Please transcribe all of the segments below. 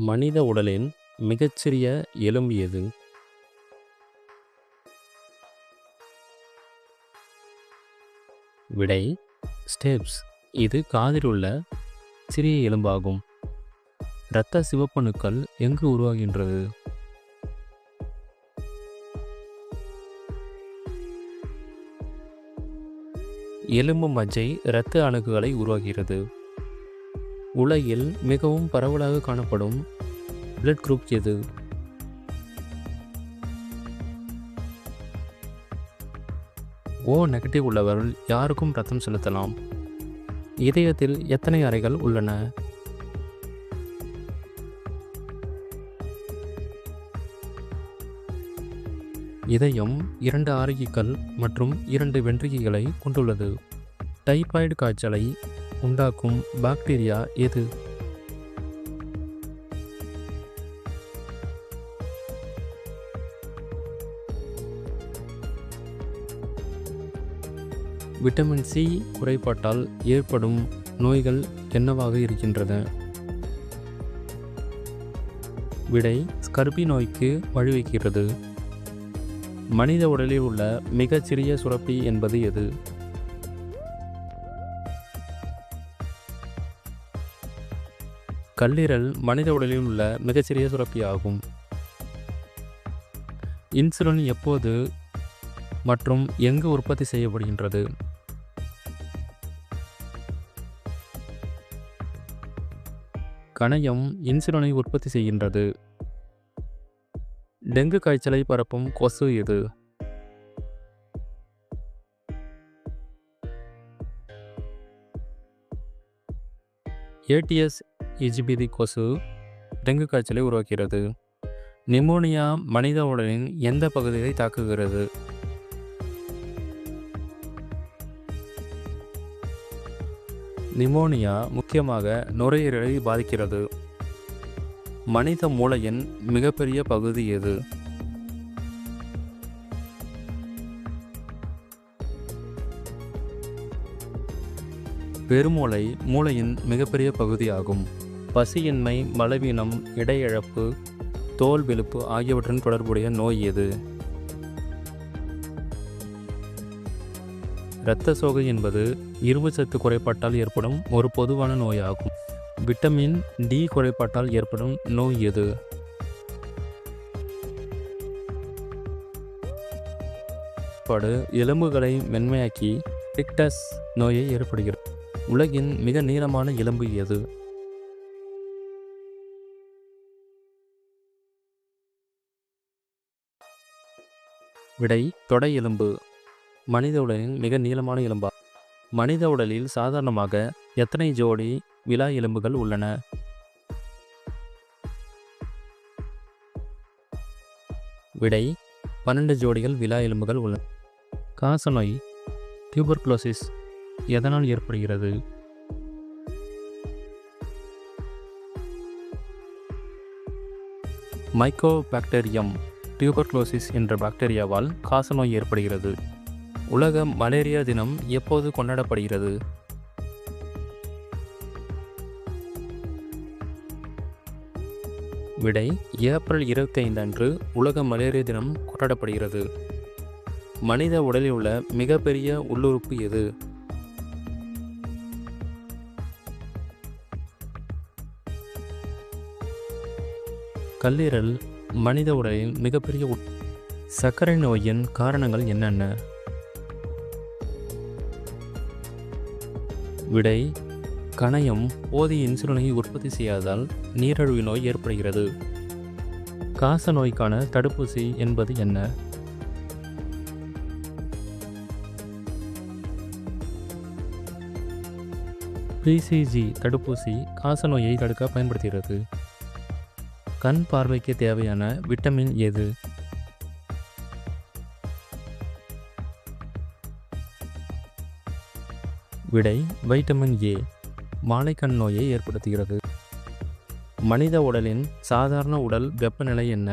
மனித உடலின் மிகச்சிறிய எலும்பு எது? விடை ஸ்டெப்ஸ். இது காதில் உள்ள சிறிய எலும்பாகும். இரத்த சிவப்பணுக்கள் எங்கு உருவாகின்றது? எலும்பு மஜ்ஜை இரத்த அணுக்களை உருவாகிறது. உலகில் மிகவும் பரவலாக காணப்படும் பிளட் குரூப் எது? ஓ நெகட்டிவ் உள்ளவர்கள் யாருக்கும் ரத்தம் செலுத்தலாம். இதயத்தில் எத்தனை அறைகள் உள்ளன? இதயம் 2 ஆரோக்கியங்கள் மற்றும் 2 வென்ட்ரிகளை கொண்டுள்ளது. டைபாய்டு காய்ச்சலை உண்டாக்கும் பாக்டீரியா எது? விட்டமின் சி குறைபாட்டால் ஏற்படும் நோய்கள் என்னவாக இருக்கின்றன? விடை ஸ்கர்பி நோய்க்கு வழிவகுக்கிறது. மனித உடலில் உள்ள மிகச்சிறிய சுரப்பி என்பது எது? கல்லீரல் மனித உடலில் உள்ள மிகச்சிறிய சுரப்பி ஆகும். இன்சுலின் எப்போது மற்றும் எங்கு உற்பத்தி செய்யப்படுகின்றது? கணையம் இன்சுலினை உற்பத்தி செய்கின்றது. டெங்கு காய்ச்சலை பரப்பும் கொசு எது? ஏடிஎஸ் எஜிபிதி கொசு டெங்கு காய்ச்சலை உருவாக்குகிறது. நிமோனியா மனித உடலின் எந்த பகுதியை தாக்குகிறது? நிமோனியா முக்கியமாக நுரையீரலை பாதிக்கிறது. மனித மூளையின் மிகப்பெரிய பகுதி எது? பெருமூளை மூளையின் மிகப்பெரிய பகுதியாகும். பசியின்மை, பலவீனம், இடையிழப்பு, தோல் வெளுப்பு ஆகியவற்றுடன் தொடர்புடைய நோய் எது? இரத்த சோகை என்பது இரும்புச்சத்து குறைபாட்டால் ஏற்படும் ஒரு பொதுவான நோயாகும். விட்டமின் டி குறைபாட்டால் ஏற்படும் நோய் எது? எலும்புகளை மென்மையாக்கி டிக்டஸ் நோயை ஏற்படுகிறது. உலகின் மிக நீளமான எலும்பு எது? விடை தொடை எலும்பு. மனித உடலின் மிக நீளமான எலும்பா. மனித உடலில் சாதாரணமாக எத்தனை ஜோடி விலா எலும்புகள் உள்ளன? விடை 12 ஜோடிகள் விலா எலும்புகள் உள்ளன. காசநோய் டியூபர்குலோசிஸ் எதனால் ஏற்படுகிறது? மைக்கோபாக்டீரியம் டியூபர்குலோசிஸ் என்ற பாக்டீரியாவால் காசநோய் ஏற்படுகிறது. உலக மலேரியா தினம் எப்போது கொண்டாடப்படுகிறது? விடை ஏப்ரல் 25 அன்று உலக மலேரியா தினம் கொண்டாடப்படுகிறது. மனித உடலில் உள்ள மிகப்பெரிய உள்ளுறுப்பு எது? கல்லீரல் மனித உடலின் மிகப்பெரிய சர்க்கரை நோயின் காரணங்கள் என்னென்ன? விடை கணையம் போதிய இன்சுலினை உற்பத்தி செய்யாததால் நீரிழிவு நோய் ஏற்படுகிறது. காச நோய்க்கான தடுப்பூசி என்பது என்ன? பிசிஜி தடுப்பூசி காச நோயை தடுக்க பயன்படுத்துகிறது. கண் பார்வைக்கு தேவையான விட்டமின் எது? விடை வைட்டமின் ஏ. மாலைக்கண் நோயை ஏற்படுத்துகிறது. மனித உடலின் சாதாரண உடல் வெப்பநிலை என்ன?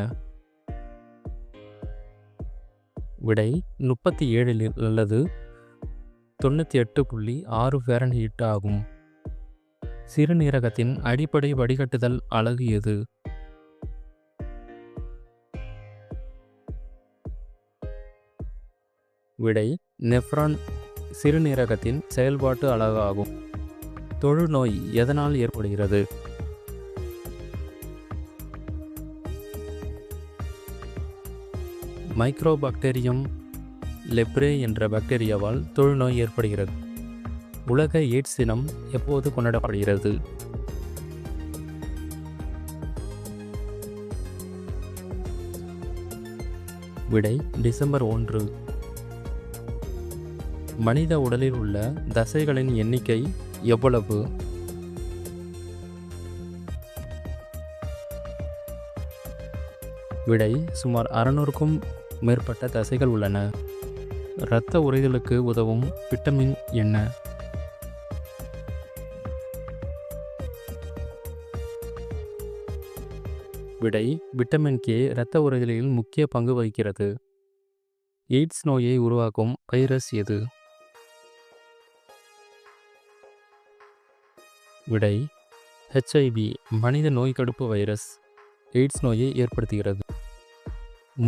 விடை 37 அல்லது 98.6 ஃபாரன்ஹீட் ஆகும். சிறுநீரகத்தின் அடிப்படை வடிகட்டுதல் அலகு எது? விடை நெஃப்ரான் சிறுநீரகத்தின் செயல்பாட்டு அலகாகும். தொழுநோய் எதனால் ஏற்படுகிறது? மைக்ரோபாக்டீரியம் லெப்ரே என்ற பாக்டீரியாவால் தொழுநோய் ஏற்படுகிறது. உலக எய்ட்ஸ் தினம் எப்போது கொண்டாடப்படுகிறது? விடை டிசம்பர் 1. மனித உடலில் உள்ள தசைகளின் எண்ணிக்கை எவ்வளவு? விடை சுமார் 600க்கும் மேற்பட்ட தசைகள் உள்ளன. இரத்த உறைதலுக்கு உதவும் விட்டமின் என்ன? விடை விட்டமின் கே இரத்த உறைதலில் முக்கிய பங்கு வகிக்கிறது. எய்ட்ஸ் நோயை உருவாக்கும் வைரஸ் எது? விடை HIV மனித நோய் தடுப்பு வைரஸ் எய்ட்ஸ் நோயை ஏற்படுத்துகிறது.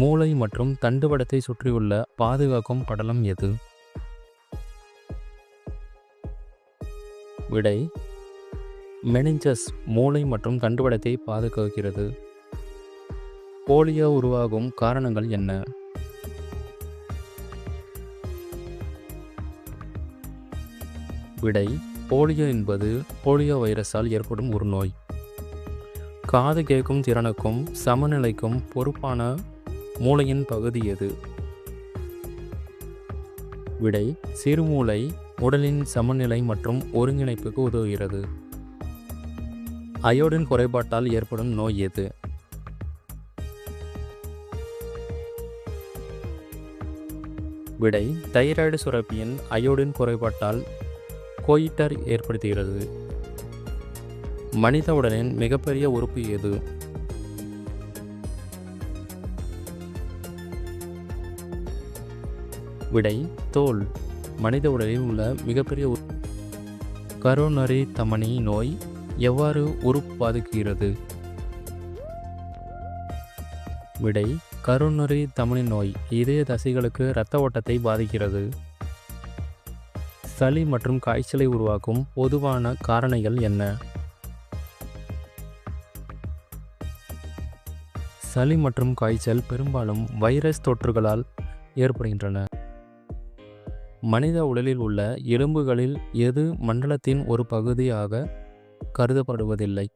மூளை மற்றும் தண்டுவடத்தை சுற்றியுள்ள பாதுகாக்கும் படலம் எது? விடை மெனிஞ்சஸ் மூளை மற்றும் தண்டுவடத்தை பாதுகாக்கிறது. போலியோ உருவாகும் காரணங்கள் என்ன? விடை போலியோ என்பது போலியோ வைரஸால் ஏற்படும் ஒரு நோய். காது கேட்கும் திறனுக்கும் சமநிலைக்கும் பொறுப்பான மூளையின் பகுதி எது? விடை சிறுமூளை உடலின் சமநிலை மற்றும் ஒருங்கிணைப்புக்கு உதவுகிறது. அயோடின் குறைபாட்டால் ஏற்படும் நோய் எது? விடை தைராய்டு சுரப்பியின் அயோடின் குறைபாட்டால் கோயிட்டர் ஏற்படுத்துகிறது. மனித உடலின் மிகப்பெரிய உறுப்பு எது? விடை தோல் மனித உடலில் உள்ள மிகப்பெரிய உறுப்பு. கரோனரி தமனி நோய் எவ்வாறு உறுப்பு பாதிக்கிறது? விடை கரோனரி தமனி நோய் இதய தசைகளுக்கு இரத்த ஓட்டத்தை பாதிக்கிறது. சளி மற்றும் காய்ச்சலை உருவாக்கும் பொதுவான காரணிகள் என்ன? சளி மற்றும் காய்ச்சல் பெரும்பாலும் வைரஸ் தொற்றுகளால் ஏற்படுகின்றன. மனித உடலில் உள்ள எலும்புகளில் எது மண்டலத்தின் ஒரு பகுதியாக கருதப்படுவதில்லை?